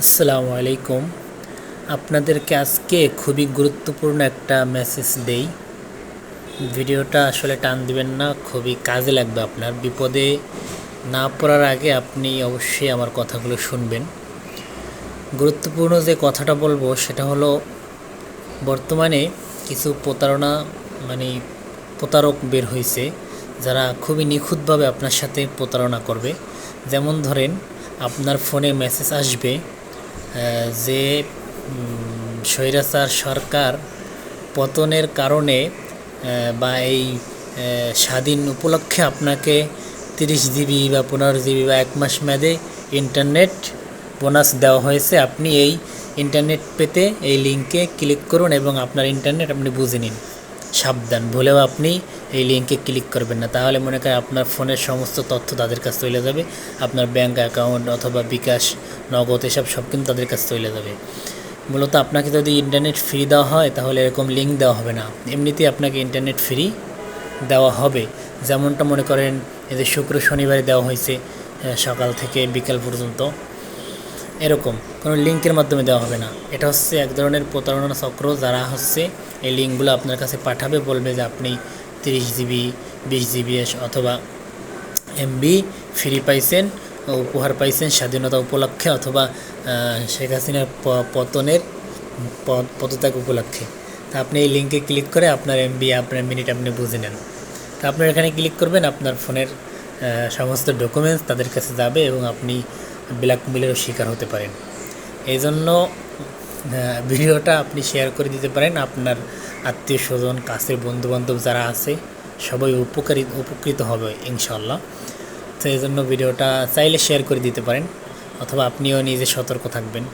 আসসালামু আলাইকুম। আপনাদেরকে আজকে খুবই গুরুত্বপূর্ণ একটা মেসেজ দেই। ভিডিওটা আসলে টান দিবেন না, খুবই কাজে লাগবে আপনার। বিপদে না পড়ার আগে আপনি অবশ্যই আমার কথাগুলো শুনবেন। গুরুত্বপূর্ণ যে কথাটা বলবো সেটা হলো, বর্তমানে কিছু প্রতারক বের হয়েছে, যারা খুবই নিখুঁতভাবে আপনার সাথে প্রতারণা করবে। যেমন ধরেন, আপনার ফোনে মেসেজ আসবে যে স্বৈরাচার সরকার পতনের কারণে বা এই স্বাধীন উপলক্ষে আপনাকে 30 জিবি বা 15 জিবি বা 1 মাস মেয়াদে ইন্টারনেট বোনাস দেওয়া হয়েছে। আপনি এই ইন্টারনেট পেতে এই লিঙ্কে ক্লিক করুন এবং আপনার ইন্টারনেট আপনি বুঝে নিন। সাবধান, ভুলেও আপনি এই লিঙ্কে ক্লিক করবেন না, তাহলে মনে করেন আপনার ফোনের সমস্ত তথ্য তাদের কাছে চলে যাবে। আপনার ব্যাঙ্ক অ্যাকাউন্ট অথবা বিকাশ, নগদ এসব সব কিন্তু তাদের কাছে চলে যাবে। মূলত আপনাকে যদি ইন্টারনেট ফ্রি দেওয়া হয় তাহলে এরকম লিঙ্ক দেওয়া হবে না, এমনিতেই আপনাকে ইন্টারনেট ফ্রি দেওয়া হবে। যেমনটা মনে করেন এই যে শুক্র শনিবারে দেওয়া হয়েছে সকাল থেকে বিকাল পর্যন্ত, এরকম কোনো লিঙ্কের মাধ্যমে দেওয়া হবে না। এটা হচ্ছে এক ধরনের প্রতারণা চক্র, যারা হচ্ছে এই লিঙ্কগুলো আপনার কাছে পাঠাবে, বলবে যে আপনি 30 জিবি 20 জিবি অথবা এমবি ফ্রি পাইছেন, উপহার পাইছেন স্বাধীনতা উপলক্ষে অথবা শেখ হাসিনার পতনের পদত্যাগ উপলক্ষে। তা আপনি এই লিঙ্কে ক্লিক করে আপনার এমবি আপনার মিনিট আপনি বুঝে নেন। তা আপনার এখানে ক্লিক করবেন, আপনার ফোনের সমস্ত ডকুমেন্টস তাদের কাছে যাবে এবং আপনি ব্ল্যাকমেলেরও শিকার হতে পারেন। এই জন্য ভিডিওটা আপনি শেয়ার করে দিতে পারেন। আপনার আত্মীয় স্বজন, কাছের বন্ধুবান্ধব যারা আছে সবাই উপকৃত হবে ইনশাল্লাহ। তো এই জন্য ভিডিওটা চাইলে শেয়ার করে দিতে পারেন, অথবা আপনিও নিজে সতর্ক থাকবেন।